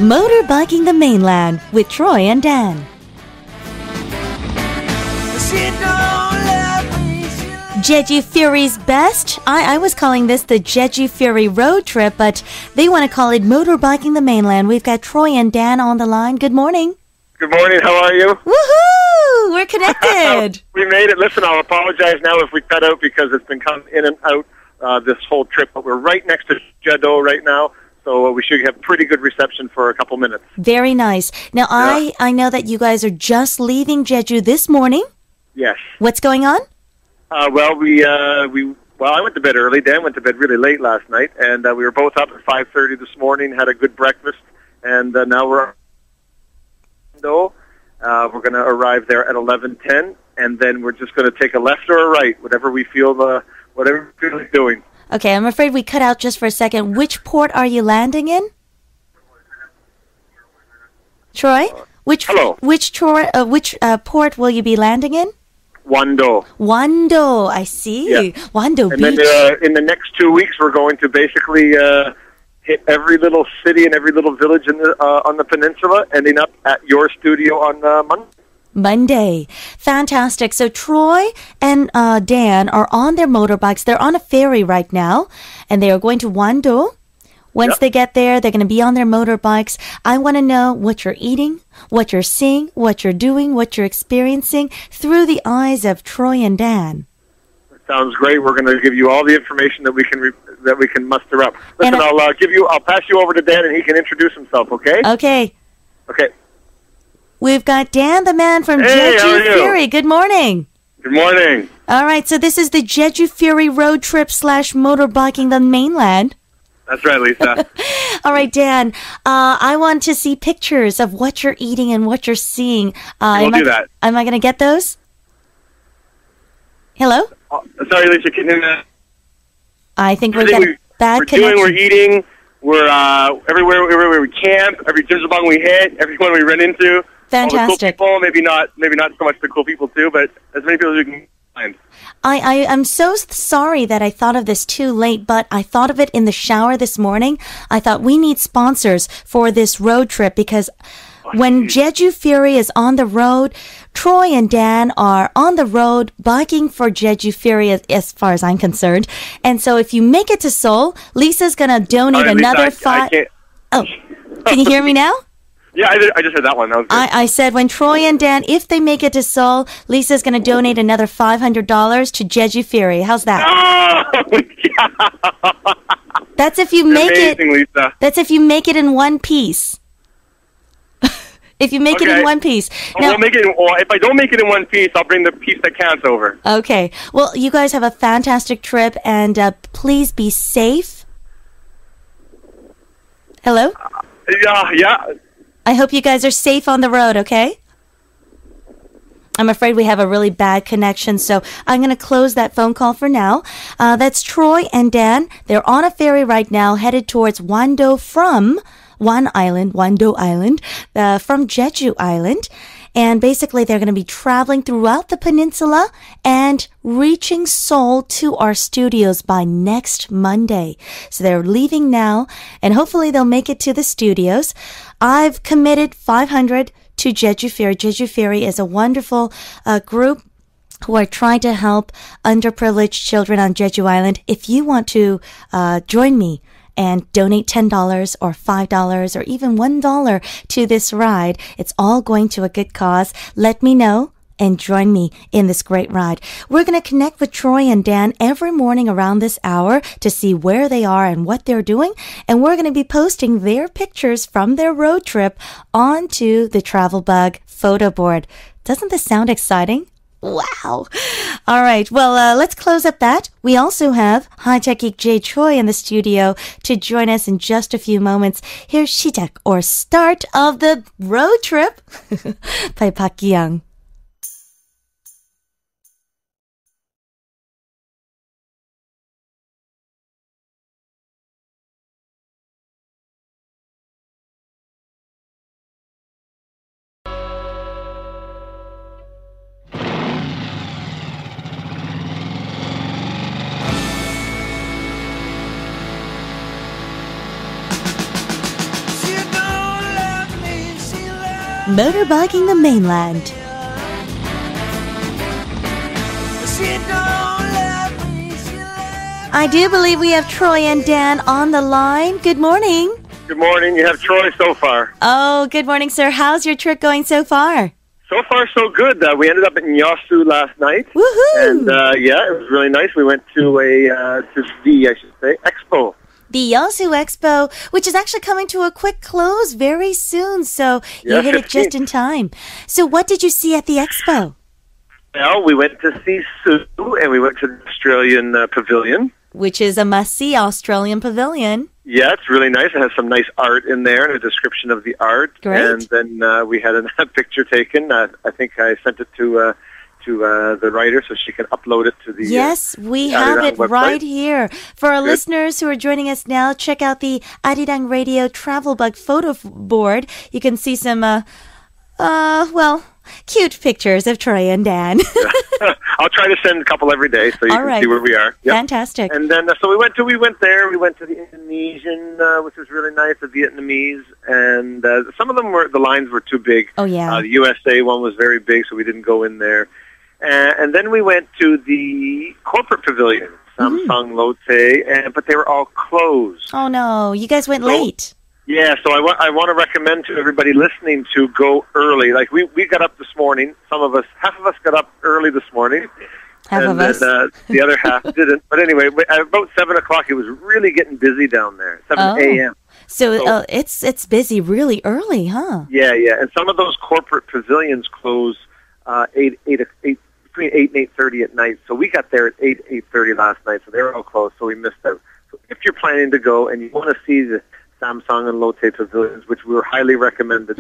Motorbiking the Mainland with Troy and Dan. Jeju Furey's best. I was calling this the Jeju Furey road trip, but they want to call it Motorbiking the Mainland. We've got Troy and Dan on the line. Good morning. Good morning. How are you? Woohoo! We're connected. We made it. Listen, I'll apologize now if we cut out because it's been coming in and out this whole trip, but we're right next to Jeju right now. So we should have pretty good reception for a couple minutes. Very nice. Now, yeah. I know that you guys are just leaving Jeju this morning. Yes. What's going on? I went to bed early. Dan went to bed really late last night, and we were both up at 5:30 this morning, had a good breakfast, and now we're going to arrive there at 11:10, and then we're just going to take a left or a right, whatever we feel like doing. Okay, I'm afraid we cut out just for a second. Which port are you landing in? Troy? Hello. Which port will you be landing in? Wando, I see. Yeah. Wando and Beach. Then in the next 2 weeks, we're going to basically hit every little city and every little village on the peninsula, ending up at your studio on Monday. Fantastic. So Troy and Dan are on their motorbikes. They're on a ferry right now, and they are going to Wando. Once they get there, they're going to be on their motorbikes. I want to know what you're eating, what you're seeing, what you're doing, what you're experiencing through the eyes of Troy and Dan. Sounds great. We're going to give you all the information that we can muster up. Listen, I'll pass you over to Dan, and he can introduce himself. Okay. Okay. Okay. We've got Dan, the man from Jeju Furey. Good morning. Good morning. All right. So this is the Jeju Furey road trip / motorbiking the mainland. That's right, Lisa. All right, Dan. I want to see pictures of what you're eating and what you're seeing. We'll do that. Am I going to get those? Hello? Sorry, Lisa. Can you? I think we've got a bad connection. We're eating. We're everywhere we camp. Every Jizzabong we hit. Everyone we run into. Fantastic. All the cool people. Maybe not so much the cool people too, but as many people as we can find. I am so sorry that I thought of this too late, but I thought of it in the shower this morning. I thought we need sponsors for this road trip because when Jeju Furey is on the road, Troy and Dan are on the road biking for Jeju Furey as far as I'm concerned. And so if you make it to Seoul, Lisa's going to donate another $5. Oh, can you hear me now? Yeah, I just heard that one. That was good. I said when Troy and Dan, if they make it to Seoul, Lisa's going to donate another $500 to Jeju Furey. How's that? Oh, yeah. That's if you make amazing, it. Lisa. That's if you make it in one piece. If you make it in one piece. Now, if I don't make it in one piece, I'll bring the piece that counts over. Okay. Well, you guys have a fantastic trip, and please be safe. Hello? Yeah. I hope you guys are safe on the road, okay? I'm afraid we have a really bad connection, so I'm going to close that phone call for now. That's Troy and Dan. They're on a ferry right now, headed towards Wando from Wando Island, from Jeju Island. And basically, they're going to be traveling throughout the peninsula and reaching Seoul to our studios by next Monday. So they're leaving now, and hopefully they'll make it to the studios. I've committed $500 to Jeju Furey. Jeju Furey is a wonderful group who are trying to help underprivileged children on Jeju Island. If you want to join me and donate $10 or $5 or even $1 to this ride, it's all going to a good cause. Let me know and join me in this great ride. We're going to connect with Troy and Dan every morning around this hour to see where they are and what they're doing. And we're going to be posting their pictures from their road trip onto the Travelbug photo board. Doesn't this sound exciting? Wow. All right. Well, let's close up that. We also have High Tech Geek Jay Choi in the studio to join us in just a few moments. Here's Shitak, or Start of the Road Trip by Park Gi-young. Motorbiking the Mainland. I do believe we have Troy and Dan on the line. Good morning. Good morning. You have Troy so far. Oh, good morning, sir. How's your trip going so far? So far, so good. We ended up in Yasu last night. Woohoo! And, yeah, it was really nice. We went to the expo. The Yasu Expo, which is actually coming to a quick close very soon, so you hit it just in time. So what did you see at the expo? Well, we went to see Sue, and we went to the Australian pavilion. Which is a must-see Australian pavilion. Yeah, it's really nice. It has some nice art in there and a description of the art. Great. And then we had a picture taken. I think I sent it to the writer so she can upload it to the Yes, we have Arirang it website. right here. For our Good. listeners who are joining us now, check out the Arirang Radio Travelbug photo board. You can see some, cute pictures of Troy and Dan. I'll try to send a couple every day so you can see where we are. Yep. Fantastic. And then so we went there. We went to the Indonesian, which was really nice. The Vietnamese, and some of them the lines were too big. Oh yeah. The USA one was very big, so we didn't go in there. And then we went to the corporate pavilion, Samsung Lotte, but they were all closed. Oh no, you guys went late. Yeah, so I want to recommend to everybody listening to go early. Like we got up this morning. Half of us got up early this morning. Half of us. The other half didn't. But anyway, at about 7 o'clock, it was really getting busy down there. 7 a.m. So it's busy really early, huh? Yeah. And some of those corporate pavilions close between 8 and 8:30 at night. So we got there at 8:30 last night. So they were all closed. So we missed out. So if you're planning to go and you want to see the Samsung and Lotte pavilions, which we were highly recommended.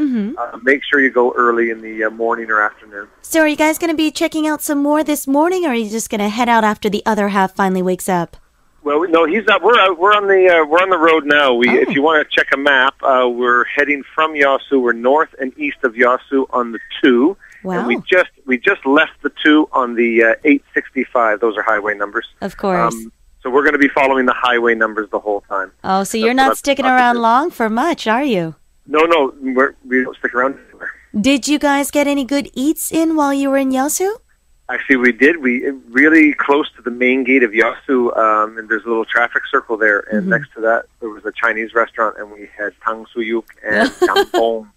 Make sure you go early in the morning or afternoon. So are you guys going to be checking out some more this morning, or are you just going to head out after the other half finally wakes up? Well, no, he's not. We're out. We're on the road now. If you want to check a map, we're heading from Yasu. We're north and east of Yasu on the 2. Wow. And we just left the 2 on the 865. Those are highway numbers. Of course. So we're going to be following the highway numbers the whole time. Oh, so you're not sticking around long for much, are you? No, we don't stick around anywhere. Did you guys get any good eats in while you were in Yasu? Actually, we did. We really close to the main gate of Yasu, and there's a little traffic circle there. And next to that, there was a Chinese restaurant, and we had tang suyuk and jampong.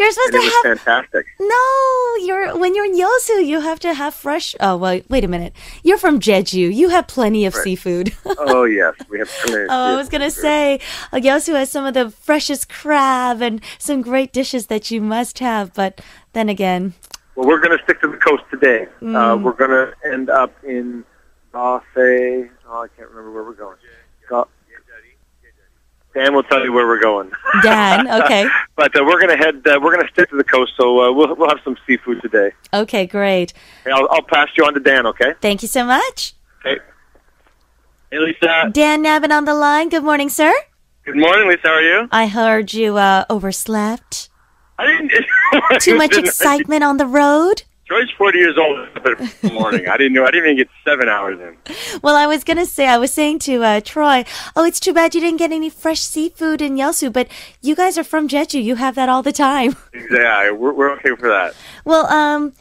You're supposed and to it was fantastic. No, when you're in Yasu, you have to have fresh. Oh, well, wait a minute. You're from Jeju. You have plenty of seafood. Oh yes, we have plenty. I was gonna say, Yasu has some of the freshest crab and some great dishes that you must have. But then again. Well, we're going to stick to the coast today. We're going to end up in I can't remember where we're going. Dan will tell you where we're going. Dan, okay. But we're going to head. We're going to stick to the coast, so we'll have some seafood today. Okay, great. Hey, I'll pass you on to Dan. Okay. Thank you so much. Okay. Hey, Lisa. Dan Nabben on the line. Good morning, sir. Good morning, Lisa. How are you? I heard you overslept. I didn't. Too much excitement on the road? Troy's 40 years old in the morning. I didn't even get 7 hours in. Well, I was saying to Troy, it's too bad you didn't get any fresh seafood in Yasu, but you guys are from Jeju. You have that all the time. Exactly. We're okay for that. Well,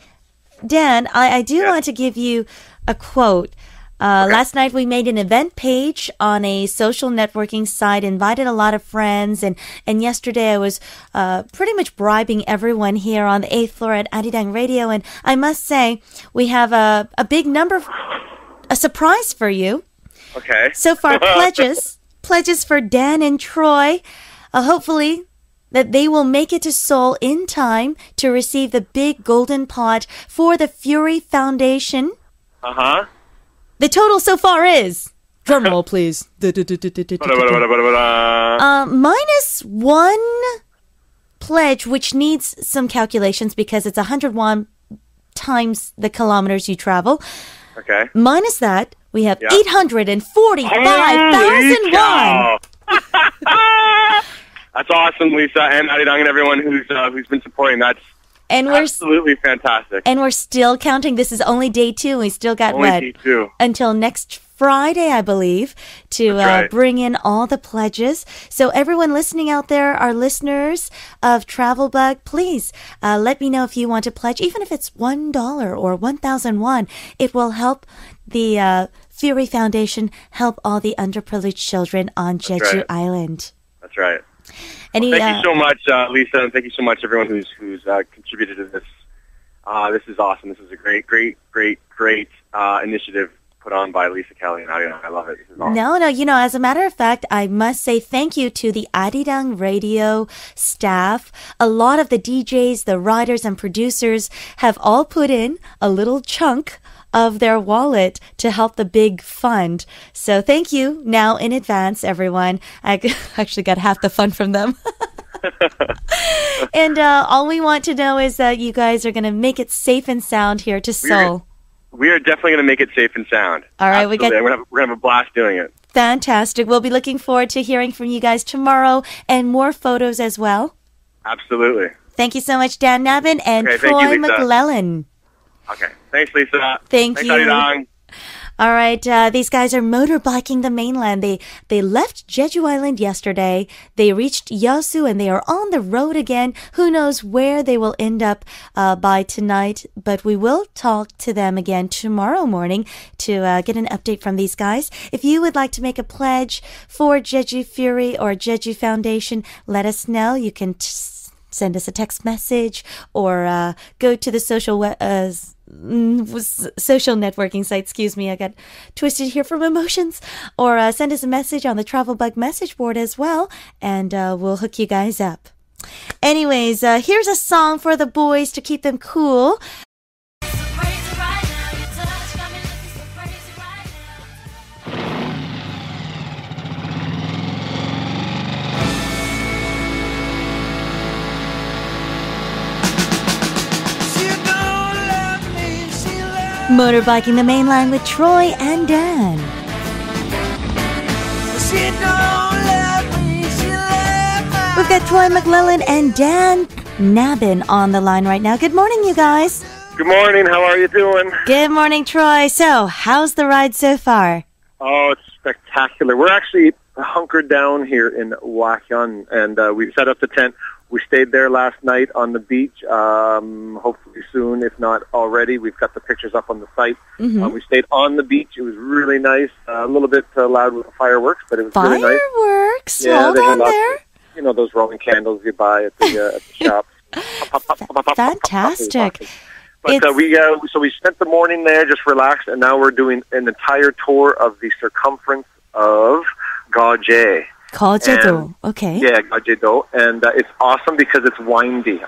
Dan, I do want to give you a quote. Last night we made an event page on a social networking site, invited a lot of friends, and yesterday I was pretty much bribing everyone here on the 8th floor at Arirang Radio, and I must say we have a big number, a surprise for you. Okay. So far, pledges for Dan and Troy, hopefully that they will make it to Seoul in time to receive the big golden pot for the Furey Foundation. Uh-huh. The total so far is, drum roll please, minus one pledge, which needs some calculations because it's 101 times the kilometers you travel. Okay. Minus that, we have 845,000 won. That's awesome, Lisa, and Arirang and everyone who's been supporting. That's And we're absolutely fantastic. And we're still counting. This is only day 2. We still got day 2 until next Friday, I believe, to bring in all the pledges. So everyone listening out there, our listeners of Travelbug, please let me know if you want to pledge, even if it's $1 or 1,001. It will help the Furey Foundation help all the underprivileged children on Jeju Island. That's right. Thank you so much, Lisa, and thank you so much, everyone who's contributed to this. This is awesome. This is a great initiative put on by Lisa Kelley and Arirang. I love it. This is awesome. No, as a matter of fact, I must say thank you to the Arirang radio staff. A lot of the DJs, the writers, and producers have all put in a little chunk of their wallet to help the big fund. So thank you now in advance, everyone. I actually got half the fund from them. And all we want to know is that you guys are going to make it safe and sound here to Seoul. We are definitely going to make it safe and sound. All right. We're going to have a blast doing it. Fantastic. We'll be looking forward to hearing from you guys tomorrow and more photos as well. Absolutely. Thank you so much, Dan Nabben and Troy MacLellan. Okay. Thanks, Lisa. Thanks, you. Arirang. All right, these guys are motorbiking the mainland. They left Jeju Island yesterday. They reached Yeosu and they are on the road again. Who knows where they will end up by tonight, but we will talk to them again tomorrow morning to get an update from these guys. If you would like to make a pledge for Jeju Furey or Jeju Foundation, let us know. You can send us a text message or go to the social networking site. Excuse me, I got twisted here from emotions. Or send us a message on the Travelbug message board as well, and we'll hook you guys up. Anyways, here's a song for the boys to keep them cool. Motorbiking the Mainland with Troy and Dan. We've got Troy MacLellan and Dan Nabben on the line right now. Good morning, you guys. Good morning. How are you doing? Good morning, Troy. So, how's the ride so far? Oh, it's spectacular. We're actually hunkered down here in Wakyun, and we set up the tent. We stayed there last night on the beach. Hopefully soon, if not already. We've got the pictures up on the site. Mm-hmm. We stayed on the beach. It was really nice. A little bit loud with the fireworks, but it was really nice. Fireworks? Yeah, hold on there. You know, those Roman candles you buy at the shops. Fantastic. But we spent the morning there, just relaxed, and now we're doing an entire tour of the circumference of Gaoje. Gaojedo, okay. Yeah, Gaojedo, and it's awesome because it's windy.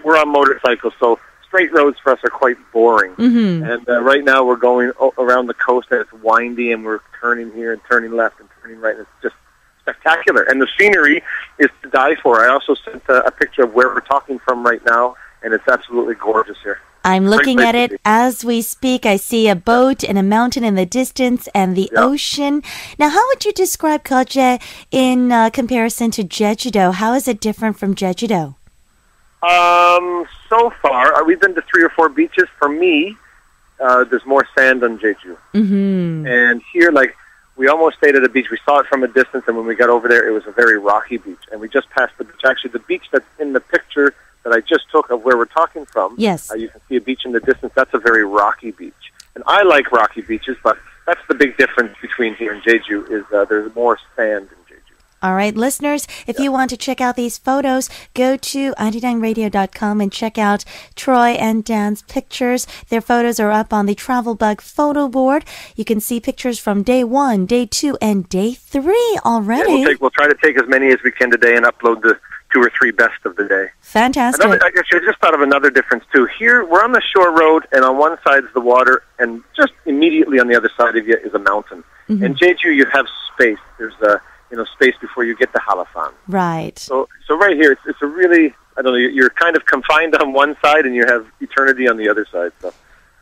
We're on motorcycles, so straight roads for us are quite boring. Mm-hmm. And right now we're going around the coast, and it's windy, and we're turning here and turning left and turning right, and it's just spectacular. And the scenery is to die for. I also sent a picture of where we're talking from right now, and it's absolutely gorgeous here. I'm looking at it as we speak. I see a boat and a mountain in the distance and the ocean. Now, how would you describe Gaoje in comparison to Jeju-do? How is it different from Jeju-do? So far, we've been to 3 or 4 beaches. For me, there's more sand on Jeju. Mm-hmm. And here, we almost stayed at a beach. We saw it from a distance, and when we got over there, it was a very rocky beach. And we just passed the beach. Actually, the beach that's in the picture that I just took of where we're talking from. Yes. You can see a beach in the distance. That's a very rocky beach. And I like rocky beaches, but that's the big difference between here and Jeju is there's more sand in Jeju. All right, listeners, if you want to check out these photos, go to antidangradio.com and check out Troy and Dan's pictures. Their photos are up on the Travelbug photo board. You can see pictures from day 1, day 2, and day 3 already. Yeah, we'll try to take as many as we can today and upload the 2 or 3 best of the day. Fantastic. I just thought of another difference, too. Here, we're on the shore road, and on one side is the water, and just immediately on the other side of you is a mountain. Mm-hmm. In Jeju, you have space. There's space before you get to Halasan. Right. So right here, it's a really, you're kind of confined on one side, and you have eternity on the other side. So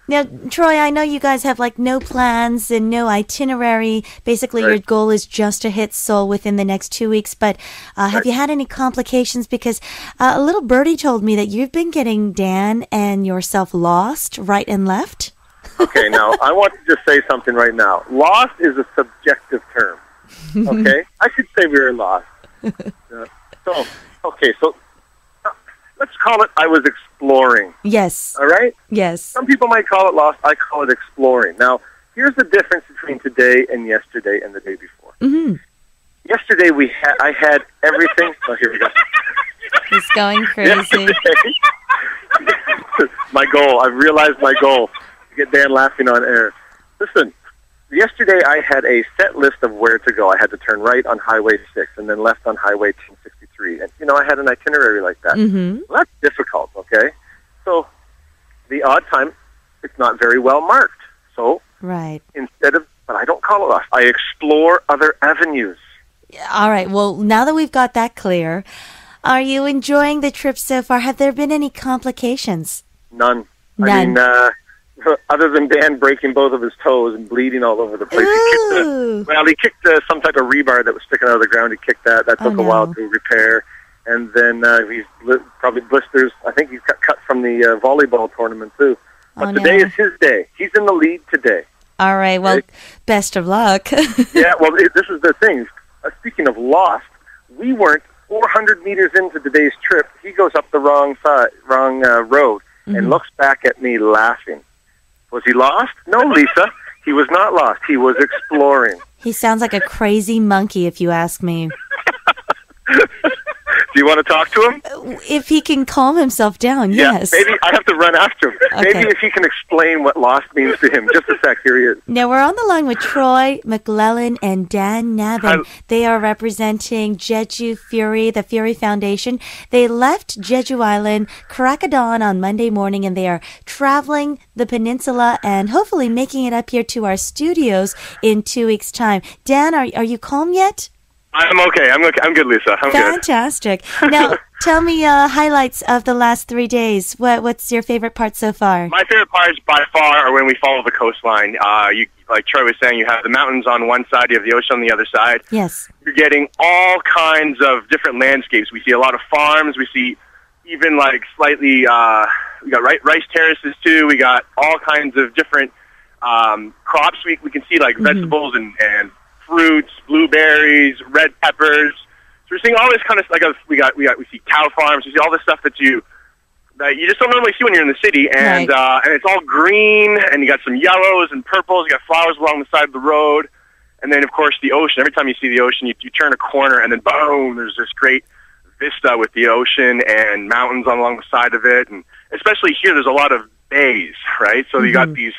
Now, Troy, I know you guys have like no plans and no itinerary. Basically, Right. your goal is just to hit Seoul within the next 2 weeks. But have you had any complications? Because a little birdie told me that you've been getting Dan and yourself lost right and left. Okay, now I want to just say something right now. Lost is a subjective term. Okay, I should say we were lost. So let's call it I was exploring. Yes. All right? Yes. Some people might call it lost. I call it exploring. Now, here's the difference between today and yesterday and the day before. Mm-hmm. Yesterday I had everything. Oh, here we go. He's going crazy. Yesterday, my goal. I've realized my goal. To get Dan laughing on air. Listen, yesterday I had a set list of where to go. I had to turn right on Highway 6 and then left on Highway 1063. And, I had an itinerary like that. Mm-hmm. Well, that's difficult, okay? So the odd time, it's not very well marked. So Right. but I don't call it lost. I explore other avenues. All right. Well, now that we've got that clear, are you enjoying the trip so far? Have there been any complications? None. None. I mean, other than Dan breaking both of his toes and bleeding all over the place. Ooh. He kicked some type of rebar that was sticking out of the ground. He kicked that. That took a while to repair. And then he's probably blisters. I think he's got cut from the volleyball tournament, too. But today is his day. He's in the lead today. All right. Well, best of luck. Yeah, well, this is the thing. Speaking of lost, we weren't 400 meters into today's trip. He goes up the wrong road and looks back at me laughing. Was he lost? No, Lisa. He was not lost. He was exploring. He sounds like a crazy monkey, if you ask me. Do you want to talk to him? If he can calm himself down, yes. Yeah, maybe I have to run after him. Okay. Maybe if he can explain what lost means to him. Just a sec, here he is. Now, we're on the line with Troy, MacLellan, and Dan Nabben. They are representing Jeju Furey, the Furey Foundation. They left Jeju Island crack of dawn on Monday morning, and they are traveling the peninsula and hopefully making it up here to our studios in 2 weeks' time. Dan, are you calm yet? I'm okay. I'm good, Lisa. I'm Fantastic. Now, tell me highlights of the last 3 days. What's your favorite part so far? My favorite parts by far are when we follow the coastline. Like Troy was saying, you have the mountains on one side, you have the ocean on the other side. Yes. You're getting all kinds of different landscapes. We see a lot of farms. We see even like slightly, we got rice terraces too. We got all kinds of different crops. We can see like vegetables and fruits, blueberries, red peppers. So we're seeing all this kind of we see cow farms. We see all this stuff that you just don't normally see when you're in the city, and and it's all green, and you got some yellows and purples. You got flowers along the side of the road, and then of course the ocean. Every time you see the ocean, you turn a corner, and then boom, there's this great vista with the ocean and mountains along the side of it, and especially here, there's a lot of bays, right? So you got these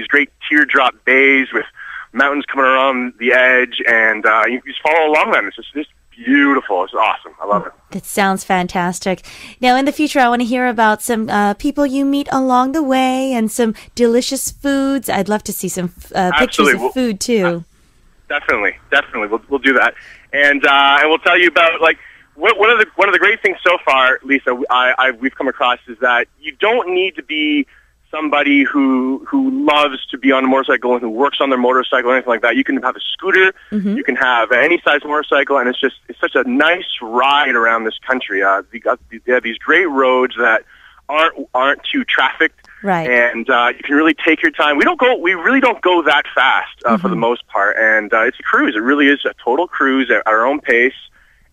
great teardrop bays with mountains coming around the edge, and you just follow along them. It's just beautiful. It's awesome. I love it. That sounds fantastic. Now, in the future, I want to hear about some people you meet along the way and some delicious foods. I'd love to see some pictures of food, too. Definitely. We'll do that. And we'll tell you about, like, one of the great things so far, Lisa, we've come across is that you don't need to be somebody who loves to be on a motorcycle and who works on their motorcycle or anything like that. You can have a scooter, you can have any size motorcycle, and it's such a nice ride around this country. They have these great roads that aren't too trafficked, right? And you can really take your time. We really don't go that fast for the most part, and it's a cruise. It really is a total cruise at our own pace,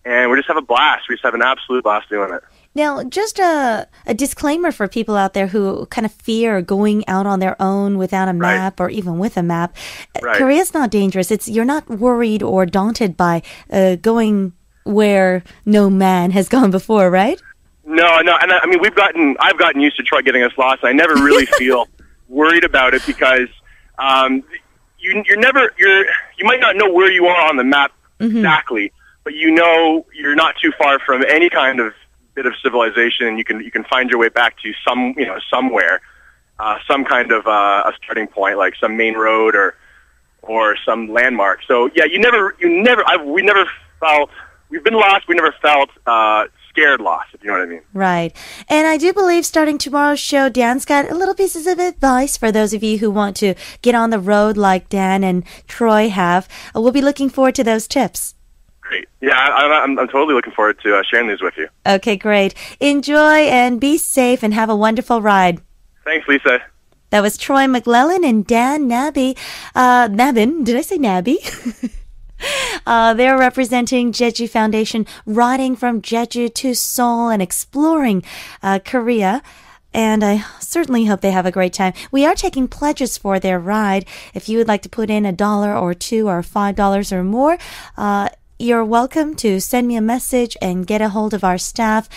and we just have a blast. We just have an absolute blast doing it. Now, just a disclaimer for people out there who kind of fear going out on their own without a map or even with a map. Korea's not dangerous. You're not worried or daunted by going where no man has gone before, right? No, and I mean I've gotten used to Troy getting us lost. I never really feel worried about it because you might not know where you are on the map exactly, but you know you're not too far from any kind of bit of civilization, and you can find your way back to somewhere, some kind of a starting point, like some main road or some landmark. So yeah, we've been lost. We never felt scared loss, if you know what I mean. Right. And I do believe starting tomorrow's show, Dan's got a little pieces of advice for those of you who want to get on the road like Dan and Troy have. We'll be looking forward to those tips. Great. Yeah, I'm totally looking forward to sharing these with you. Okay, great. Enjoy and be safe and have a wonderful ride. Thanks, Lisa. That was Troy MacLellan and Dan Nabben. Nabben, did I say Nabby? They're representing Jeju Foundation, riding from Jeju to Seoul and exploring Korea. And I certainly hope they have a great time. We are taking pledges for their ride. If you would like to put in $1 or $2 or $5 or more, you're welcome to send me a message and get a hold of our staff.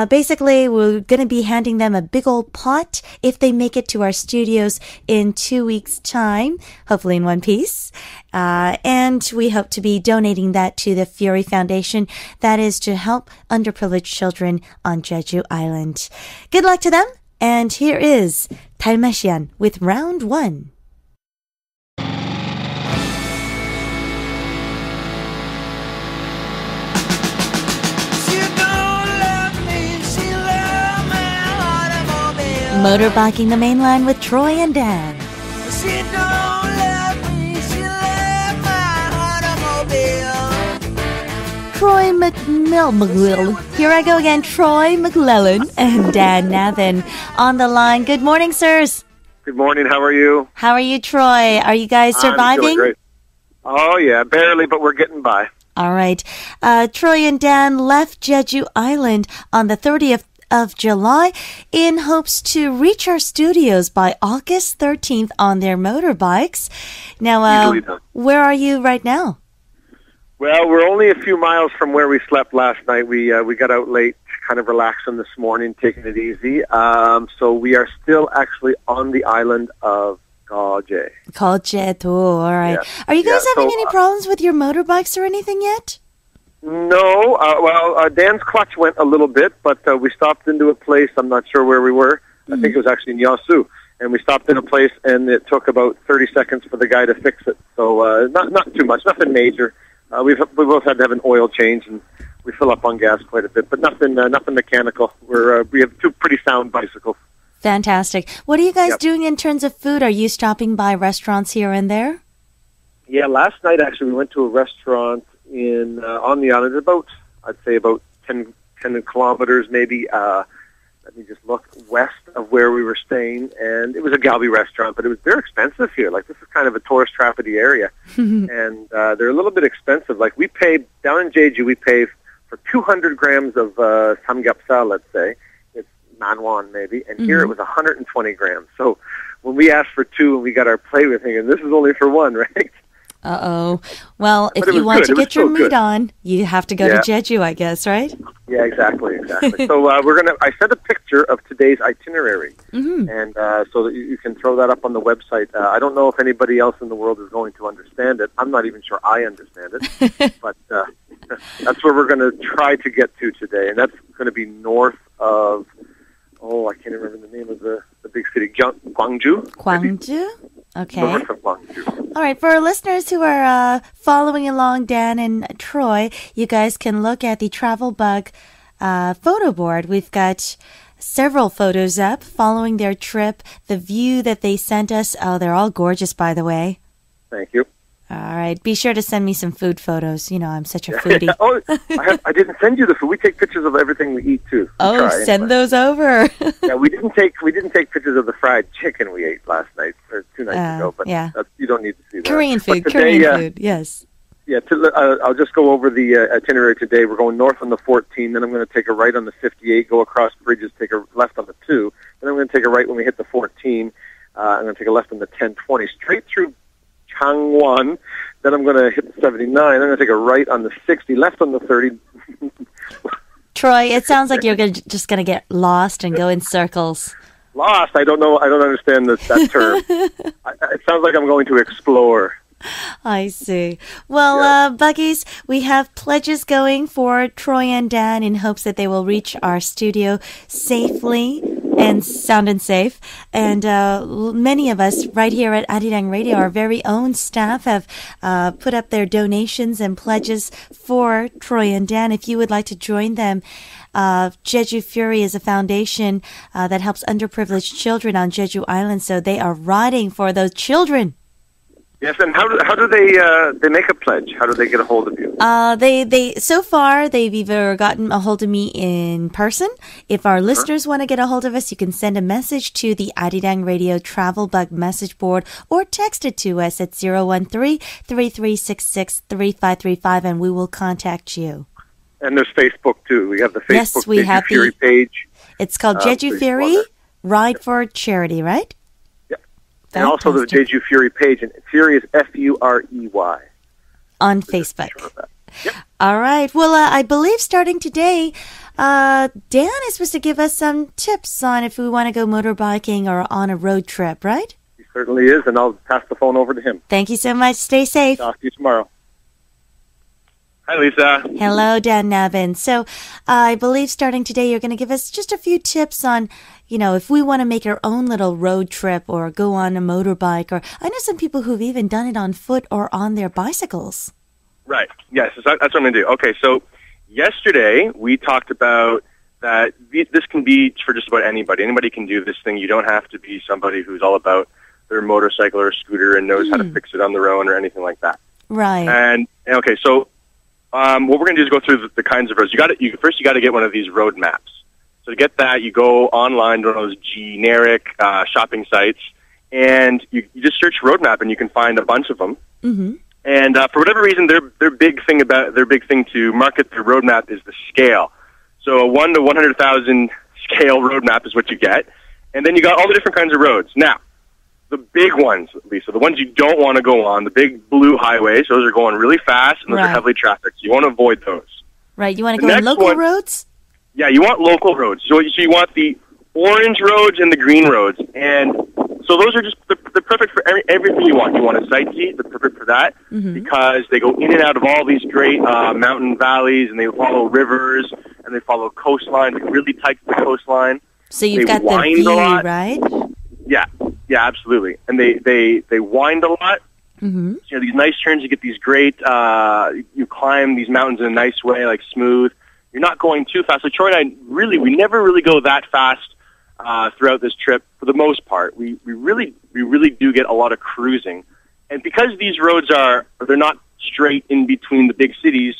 Basically, we're going to be handing them a big old pot if they make it to our studios in 2 weeks' time, hopefully in one piece. And we hope to be donating that to the Furey Foundation. That is to help underprivileged children on Jeju Island. Good luck to them. And here is 달마시안 with round 1. Motorbiking the Mainland with Troy and Dan. She don't love me, she left my automobile. Troy MacLellan. Here I go again. Troy MacLellan and Dan Nabben on the line. Good morning, sirs. Good morning. How are you? How are you, Troy? Are you guys I'm surviving? doing great. Oh, yeah. Barely, but we're getting by. All right. Troy and Dan left Jeju Island on the 30th of July in hopes to reach our studios by August 13th on their motorbikes. Now, where are you right now? Well, we're only a few miles from where we slept last night. We got out late, kind of relaxing this morning, taking it easy. So we are still actually on the island of Gaje. Gaje, all right. Yeah. Are you guys having any problems with your motorbikes or anything yet? No. Dan's clutch went a little bit, but we stopped into a place. I'm not sure where we were. I think it was actually in Yasu. And we stopped in a place, and it took about 30 seconds for the guy to fix it. So not too much, nothing major. We both had to have an oil change, and we fill up on gas quite a bit, but nothing mechanical. We have two pretty sound bicycles. Fantastic. What are you guys doing in terms of food? Are you stopping by restaurants here and there? Yeah, last night actually we went to a restaurant on the island, I'd say about 10 kilometers maybe. Let me just look west of where we were staying, and it was a Galbi restaurant, but they're expensive here. Like, this is kind of a tourist trapedy area, and they're a little bit expensive. Like, we pay down in Jeju, we pay for 200 grams of samgyeopsal, let's say. It's manwon maybe, and here it was 120 grams. So when we asked for two and we got our plate, we're thinking this is only for one, right? Uh-oh. Well, if you want to get your meat on, you have to go to Jeju, I guess, right? Yeah, exactly. So I sent a picture of today's itinerary, and so that you can throw that up on the website. I don't know if anybody else in the world is going to understand it. I'm not even sure I understand it, but that's where we're going to try to get to today, and that's going to be north of, I can't remember the name of the big city, Gwangju? Gwangju? Okay. North of Gwangju. All right. For our listeners who are following along, Dan and Troy, you guys can look at the Travelbug photo board. We've got several photos up following their trip. The view that they sent us, they're all gorgeous, by the way. Thank you. All right. Be sure to send me some food photos. You know, I'm such a foodie. I didn't send you the food. We take pictures of everything we eat, too. Send those over. Yeah, we didn't take pictures of the fried chicken we ate last night, or 2 nights ago, but you don't need to see that. Korean food, yes. Yeah, I'll just go over the itinerary today. We're going north on the 14, then I'm going to take a right on the 58, go across bridges, take a left on the 2, then I'm going to take a right when we hit the 14. I'm going to take a left on the 1020, straight through Changwon, then I'm going to hit the 79, then I'm going to take a right on the 60, left on the 30. Troy, it sounds like you're just going to get lost and go in circles. Lost? I don't know. I don't understand that term. It sounds like I'm going to explore. I see. Well, Buggies, we have pledges going for Troy and Dan in hopes that they will reach our studio safely and sound and safe. And many of us right here at Arirang Radio, our very own staff, have put up their donations and pledges for Troy and Dan. If you would like to join them, Jeju Furey is a foundation that helps underprivileged children on Jeju Island, so they are riding for those children. Yes, and how do they make a pledge? How do they get a hold of you? They so far they've either gotten a hold of me in person. If our listeners want to get a hold of us, you can send a message to the Arirang Radio Travelbug message board or text it to us at 013-3366-3535 and we will contact you. And there's Facebook too. We have the Facebook Yes, we have Furey page. It's called Jeju Furey Ride for Charity, right? And also the Jeju Furey page, and Furey is F-U-R-E-Y. On Facebook. Yep. All right. Well, I believe starting today, Dan is supposed to give us some tips on if we want to go motorbiking or on a road trip, right? He certainly is, and I'll pass the phone over to him. Thank you so much. Stay safe. Talk to you tomorrow. Hi, Lisa. Hello, Dan Nabben. So I believe starting today, you're going to give us just a few tips on, if we want to make our own little road trip or go on a motorbike, or I know some people who've even done it on foot or on their bicycles. Right. Yes, that's what I'm going to do. Okay, so yesterday we talked about that this can be for just about anybody. Anybody can do this thing. You don't have to be somebody who's all about their motorcycle or scooter and knows how to fix it on their own or anything like that. Right. And okay, so what we're going to do is go through the kinds of roads. First you got to get one of these road maps. So to get that, you go online to one of those generic shopping sites, and you just search road map, and you can find a bunch of them. Mm-hmm. And for whatever reason, their big thing to market their road map is the scale. So a 1 to 100,000 scale road map is what you get, and then you got all the different kinds of roads. Now, the big ones, Lisa, the ones you don't want to go on, the big blue highways, those are going really fast, and those are heavily trafficked. So you want to avoid those. Right. You want to go on local roads? Yeah, you want local roads. So you want the orange roads and the green roads. And so those are just they're perfect for everything you want. You want to sightsee, they're perfect for that because they go in and out of all these great mountain valleys, and they follow rivers, and they follow coastlines, really tight to the coastline. So you've got the view, right? Yeah, absolutely. And they wind a lot. Mm-hmm. So these nice turns, you get these great, you climb these mountains in a nice way, like smooth. You're not going too fast. So Troy and I we never really go that fast throughout this trip for the most part. We really do get a lot of cruising. And because these roads they're not straight in between the big cities,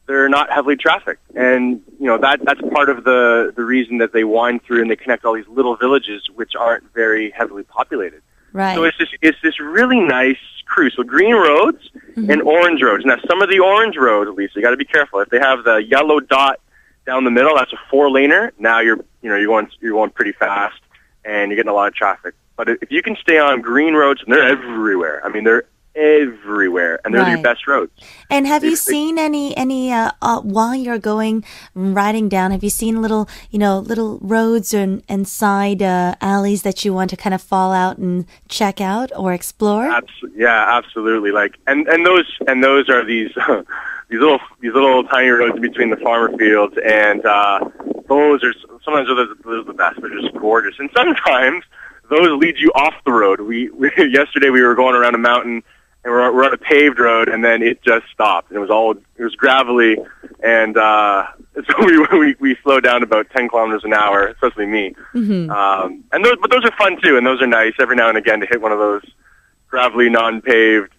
they're not heavily trafficked. And, that's part of the reason that they wind through and they connect all these little villages which aren't very heavily populated. Right. So it's this really nice cruise. So green roads and orange roads. Now, some of the orange roads, Lisa, you got to be careful. If they have the yellow dot down the middle, that's a 4-laner. Now you're going pretty fast and you're getting a lot of traffic. But if you can stay on green roads, and they're everywhere. I mean, they're everywhere, and they're your best roads. And have you seen any while you're riding down? Have you seen little roads and side alleys that you want to kind of fall out and check out or explore? Absolutely. Like and those are these these little tiny roads in between the farmer fields, and those are sometimes those are the best. They're just gorgeous, and sometimes those lead you off the road. Yesterday we were going around a mountain. And we're on a paved road, and then it just stopped. And it was gravelly, and so we slowed down about 10 kilometers an hour, especially me. Mm-hmm. But those are fun too, and those are nice every now and again to hit one of those gravelly, non-paved.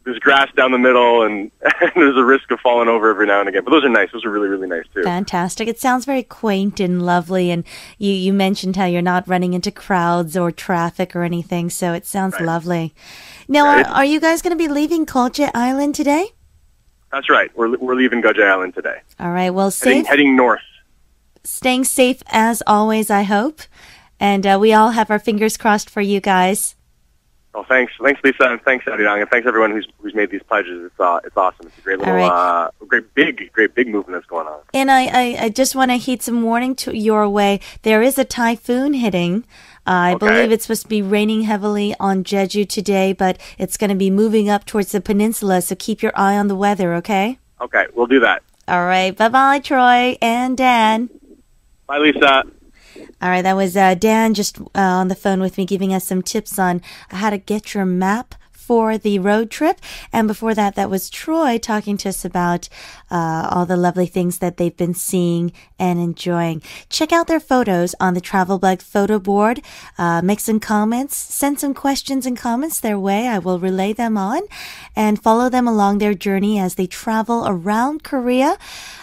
There's grass down the middle, and there's a risk of falling over every now and again. But those are nice. Those are really, really nice too. Fantastic. It sounds very quaint and lovely. And you mentioned how you're not running into crowds or traffic or anything, so it sounds lovely. Now, are you guys going to be leaving Jeju Island today? That's right. We're leaving Jeju Island today. All right. Well, heading north. Staying safe as always, I hope. And we all have our fingers crossed for you guys. Oh, thanks, Lisa, and thanks, Arirang, and thanks everyone who's made these pledges. It's awesome. It's a great little, great big movement that's going on. And I just want to heed some warning to your way. There is a typhoon hitting. I believe it's supposed to be raining heavily on Jeju today, but it's going to be moving up towards the peninsula, so keep your eye on the weather, okay? Okay, we'll do that. All right. Bye-bye, Troy and Dan. Bye, Lisa. All right, that was Dan just on the phone with me giving us some tips on how to get your map for the road trip. And before that, that was Troy talking to us about all the lovely things that they've been seeing and enjoying. Check out their photos on the Travelbug photo board. Make some comments, send some questions and comments their way. I will relay them on and follow them along their journey as they travel around Korea.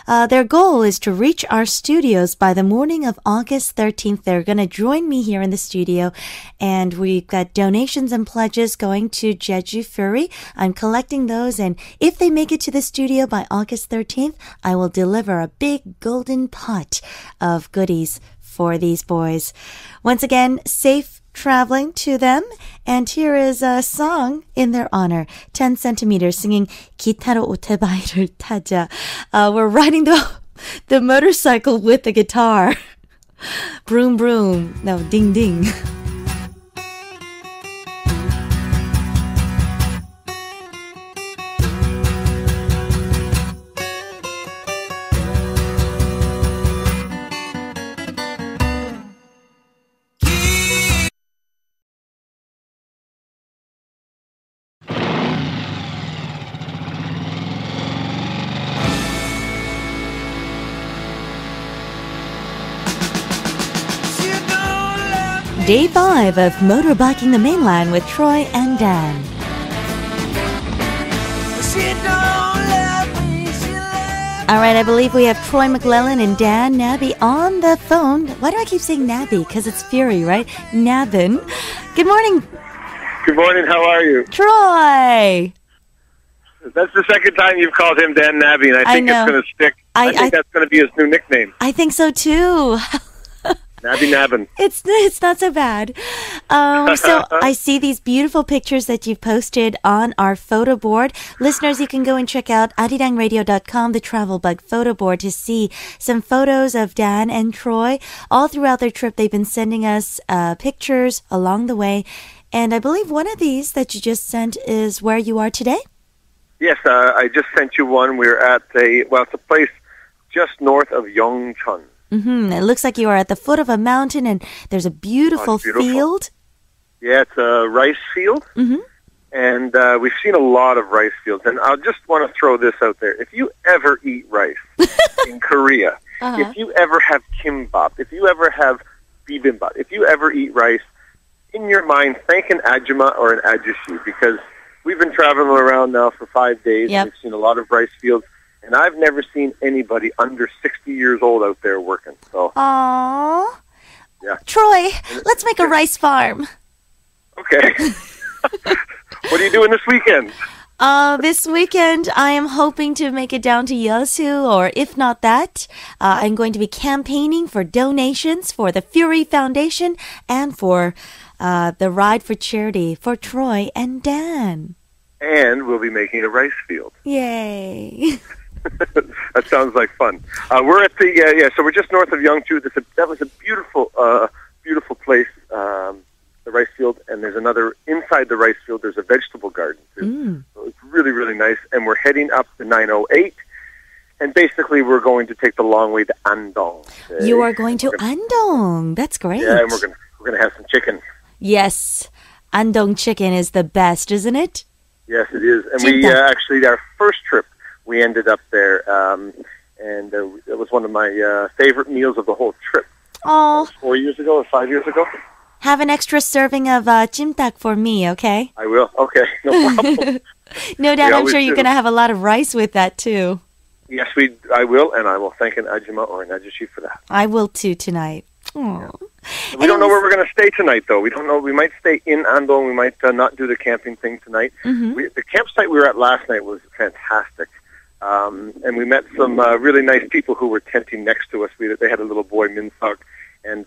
Their goal is to reach our studios by the morning of August 13th. They're going to join me here in the studio, and we've got donations and pledges going to Jeju Furey. I'm collecting those, and if they make it to the studio by August 13th, I will deliver a big golden pot of goodies for these boys. Once again, safe traveling to them. And here is a song in their honor. 10 centimeters singing 기타로 오토바이를 타자. We're riding the motorcycle with the guitar. Broom, broom. No, ding, ding. Day 5 of Motorbiking the Mainland with Troy and Dan. All right, I believe we have Troy MacLellan and Dan Nabben on the phone. Why do I keep saying Nabben? Because it's Furey, right? Nabben. Good morning. Good morning. How are you? Troy. That's the second time you've called him Dan Nabben, and I think it's going to stick. I think that's going to be his new nickname. I think so, too. Nabben. It's not so bad. So I see these beautiful pictures that you've posted on our photo board. Listeners, you can go and check out arirangradio.com, the Travelbug photo board, to see some photos of Dan and Troy. All throughout their trip, they've been sending us pictures along the way. And I believe one of these that you just sent is where you are today? Yes, I just sent you one. We're at it's a place just north of Yeongcheon. Mm-hmm. It looks like you are at the foot of a mountain, and there's a beautiful field. Yeah, it's a rice field, and we've seen a lot of rice fields. And I just want to throw this out there. If you ever eat rice in Korea, if you ever have kimbap, if you ever have bibimbap, if you ever eat rice, in your mind, thank an ajuma or an ajushi, because we've been traveling around now for 5 days, and we've seen a lot of rice fields. And I've never seen anybody under 60 years old out there working. So, aww. Yeah. Troy, let's make a rice farm. Okay. What are you doing this weekend? This weekend, I am hoping to make it down to Yeosu, or if not that, I'm going to be campaigning for donations for the Furey Foundation and for the Ride for Charity for Troy and Dan. And we'll be making a rice field. Yay. That sounds like fun. We're at the, so we're just north of Yeongju. That was a beautiful, beautiful place, the rice field. And there's another, inside the rice field, there's a vegetable garden, too. So it's really, really nice. And we're heading up the 908. And basically, we're going to take the long way to Andong. You are going to Andong. That's great. Yeah, and we're going to have some chicken. Yes. Andong chicken is the best, isn't it? Yes, it is. And we actually, our first trip, we ended up there, and it was one of my favorite meals of the whole trip. Oh, 4 years ago or 5 years ago. Have an extra serving of jimtak for me, okay? I will. Okay, no problem. No doubt, I'm sure you're going to have a lot of rice with that too. Yes, I will, and I will thank an ajima or an ajushi for that. I will too tonight. Yeah. We don't know where we're going to stay tonight, though. We don't know. We might stay in Andong. We might not do the camping thing tonight. The campsite we were at last night was fantastic. And we met some really nice people who were tenting next to us. They had a little boy, Minsuk, and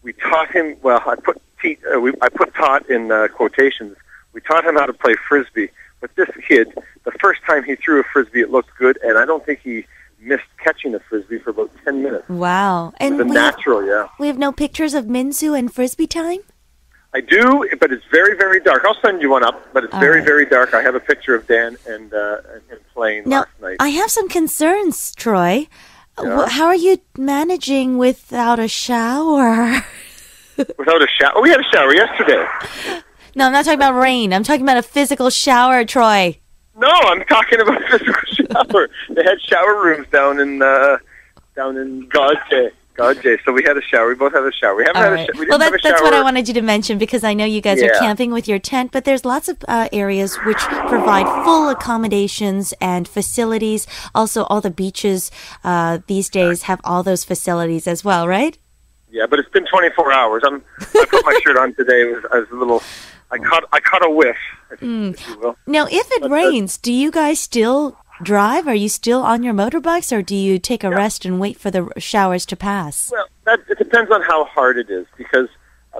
we taught him, I put taught in quotations. We taught him how to play Frisbee. But this kid, the first time he threw a Frisbee, it looked good, and I don't think he missed catching a Frisbee for about 10 minutes. Wow. And it was natural. We have no pictures of Minsu and Frisbee time? I do, but it's very, very dark. I'll send you one up, but it's very, very dark. I have a picture of Dan and him playing last night. I have some concerns, Troy. How are you managing without a shower? Without a shower? Oh, we had a shower yesterday. No, I'm not talking about rain. I'm talking about a physical shower, Troy. No, I'm talking about physical shower. They had shower rooms down in Gaudje. So we had a shower. We both had a shower. We haven't had a shower. Well, that's what I wanted you to mention, because I know you guys are camping with your tent, but there's lots of areas which provide full accommodations and facilities. Also, all the beaches these days have all those facilities as well, right? Yeah, but it's been 24 hours. I put my shirt on today. I was a little. I caught a whiff, if you will. Now, if it rains, do you guys still drive? Are you still on your motorbikes, or do you take a rest and wait for the showers to pass? Well, it depends on how hard it is, because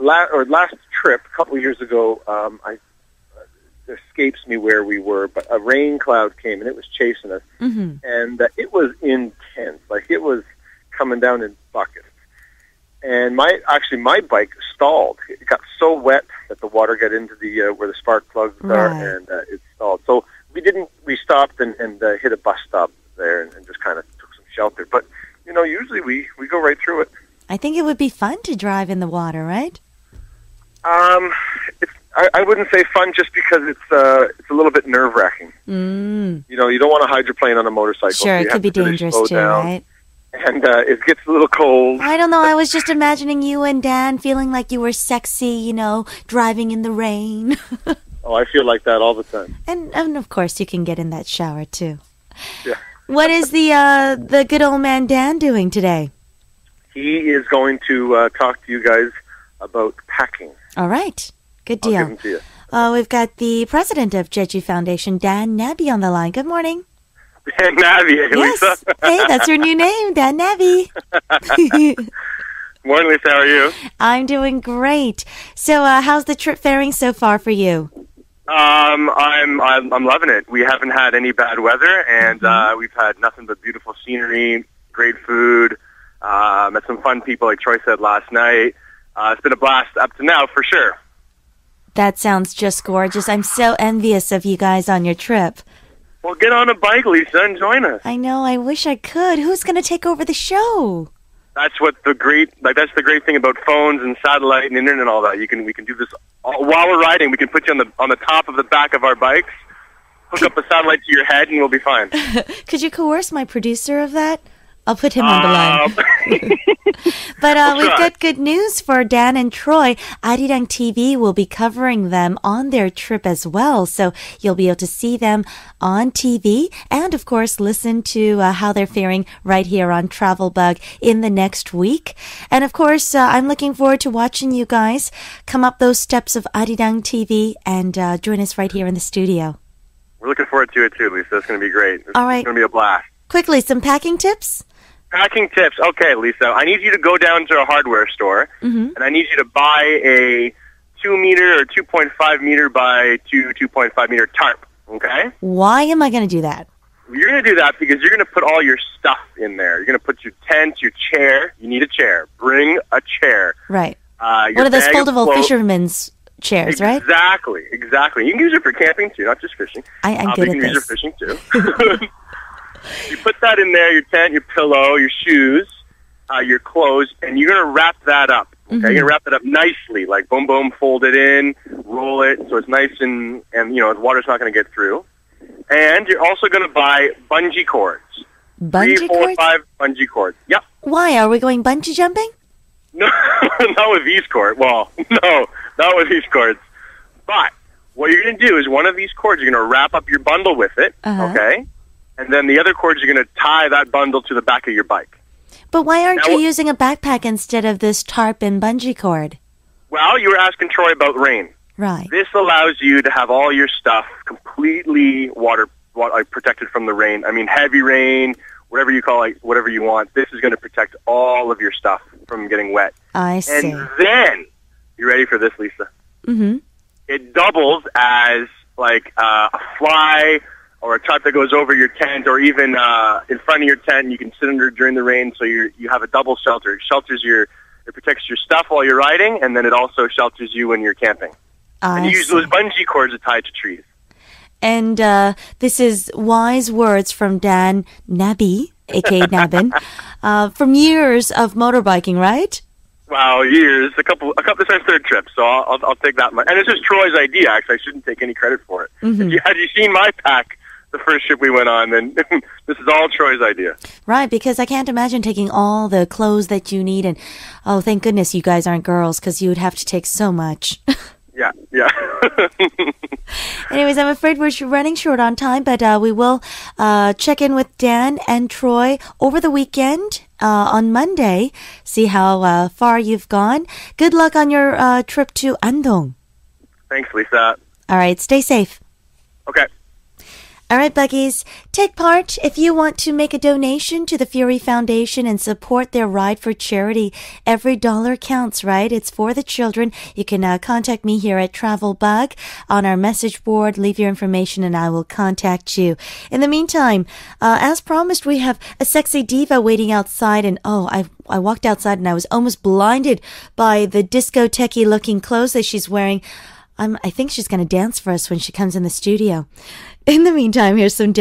last trip, a couple of years ago, it escapes me where we were, but a rain cloud came and it was chasing us, and it was intense. Like, it was coming down in buckets. And my bike stalled. It got so wet that the water got into the where the spark plugs are, and it stalled. So we stopped and hit a bus stop there and just kind of took some shelter. But usually we go right through it. I think it would be fun to drive in the water, right? I wouldn't say fun, just because it's a little bit nerve wracking. You don't want to hydroplane on a motorcycle. Sure, it could be dangerous too, right? And it gets a little cold. I don't know. I was just imagining you and Dan feeling like you were sexy, driving in the rain. Oh, I feel like that all the time. And of course, you can get in that shower too. Yeah. What is the good old man Dan doing today? He is going to talk to you guys about packing. All right. Good deal. I'll give him to you. We've got the president of Jeju Foundation, Dan Nabben, on the line. Good morning. Dan Nabben, yes. Lisa. Hey, that's your new name, Dan Nabben. Morning, Lisa. How are you? I'm doing great. So, how's the trip faring so far for you? I'm loving it. We haven't had any bad weather, and we've had nothing but beautiful scenery, great food, met some fun people, like Troy said last night. It's been a blast up to now, for sure. That sounds just gorgeous. I'm so envious of you guys on your trip. Well, get on a bike, Lisa, and join us. I know. I wish I could. Who's going to take over the show? That's the great thing about phones and satellite and internet and all that. We can do this while we're riding. We can put you on the top of the back of our bikes, hook up a satellite to your head, and we'll be fine. Could you coerce my producer of that? I'll put him on the line. But we've got good news for Dan and Troy. Arirang TV will be covering them on their trip as well. So you'll be able to see them on TV and, of course, listen to how they're faring right here on Travelbug in the next week. And, of course, I'm looking forward to watching you guys come up those steps of Arirang TV and join us right here in the studio. We're looking forward to it, too, Lisa. It's going to be great. All right. It's going to be a blast. Quickly, some packing tips? Packing tips. Okay, Lisa. I need you to go down to a hardware store, and I need you to buy a 2-meter or 2.5 meter by 2.5 meter tarp. Okay? Why am I going to do that? You're going to do that because you're going to put all your stuff in there. You're going to put your tent, your chair. You need a chair. Bring a chair. Right. One of those foldable fisherman's chairs, right? Exactly. You can use it for camping too, not just fishing. I'm good at this. You can use it for fishing too. You put that in there, your tent, your pillow, your shoes, your clothes, and you're going to wrap that up. Okay? You're going to wrap it up nicely, like boom, boom, fold it in, roll it so it's nice and the water's not going to get through. And you're also going to buy bungee cords. Bungee 3, 4, cords? 5 bungee cords. Yep. Why? Are we going bungee jumping? No, not with these cords. Well, no, not with these cords. But what you're going to do is one of these cords, you're going to wrap up your bundle with it, okay? And then the other cords, you're going to tie that bundle to the back of your bike. But why aren't you using a backpack instead of this tarp and bungee cord? Well, you were asking Troy about rain. Right. This allows you to have all your stuff completely water protected from the rain. I mean, heavy rain, whatever you call it, whatever you want. This is going to protect all of your stuff from getting wet. I see. And then, you ready for this, Lisa? Mm-hmm. It doubles as like a fly or a tarp that goes over your tent, or even in front of your tent. You can sit under during the rain, so you have a double shelter. It protects your stuff while you're riding, and then it also shelters you when you're camping. And you use those bungee cords to tie to trees. And this is wise words from Dan Nabben. aka Nabben, from years of motorbiking, right? Wow, years, a couple. This is our third trip, so I'll take that much. And this is Troy's idea. Actually, I shouldn't take any credit for it. Had you seen my pack the first trip we went on, then this is all Troy's idea. Right, because I can't imagine taking all the clothes that you need, and oh, thank goodness you guys aren't girls, because you would have to take so much. Yeah. Anyways, I'm afraid we're running short on time, but we will check in with Dan and Troy over the weekend on Monday, see how far you've gone. Good luck on your trip to Andong. Thanks, Lisa. All right, stay safe. Okay. All right, Buggies, take part. If you want to make a donation to the Furey Foundation and support their ride for charity, every dollar counts, right? It's for the children. You can contact me here at Travelbug on our message board. Leave your information and I will contact you. In the meantime, as promised, we have a sexy diva waiting outside. And I walked outside and I was almost blinded by the discotheque looking clothes that she's wearing. I think she's going to dance for us when she comes in the studio. In the meantime, here's some